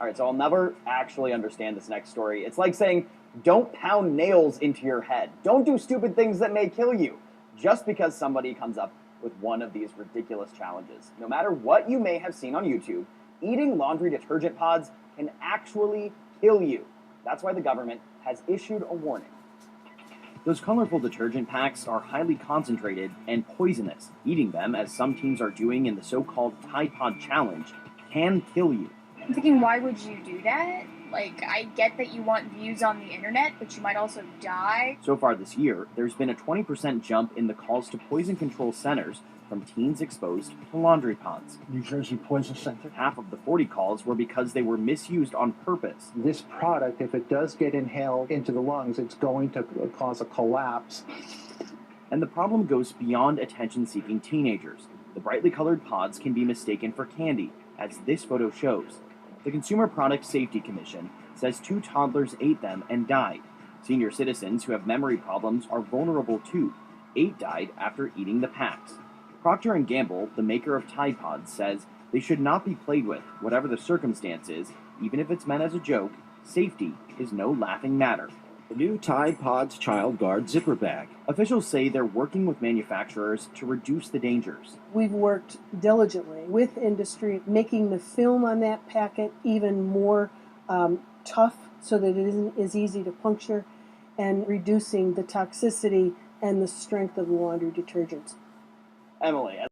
All right, so I'll never actually understand this next story. It's like saying, don't pound nails into your head. Don't do stupid things that may kill you. Just because somebody comes up with one of these ridiculous challenges. No matter what you may have seen on YouTube, eating laundry detergent pods can actually kill you. That's why the government has issued a warning. Those colorful detergent packs are highly concentrated and poisonous. Eating them, as some teens are doing in the so-called Tide Pod Challenge, can kill you. I'm thinking, why would you do that? Like, I get that you want views on the internet, but you might also die. So far this year, there's been a 20% jump in the calls to poison control centers from teens exposed to laundry pods. New Jersey Poison Center. Half of the 40 calls were because they were misused on purpose. This product, if it does get inhaled into the lungs, it's going to cause a collapse. And the problem goes beyond attention-seeking teenagers. The brightly colored pods can be mistaken for candy, as this photo shows. The Consumer Product Safety Commission says 2 toddlers ate them and died. Senior citizens who have memory problems are vulnerable too. 8 died after eating the packs. Procter & Gamble, the maker of Tide Pods, says they should not be played with, whatever the circumstances, even if it's meant as a joke. Safety is no laughing matter. The new Tide Pods Child Guard zipper bag. Officials say they're working with manufacturers to reduce the dangers. We've worked diligently with industry, making the film on that packet even more tough so that it isn't as easy to puncture, and reducing the toxicity and the strength of the laundry detergents. Emily,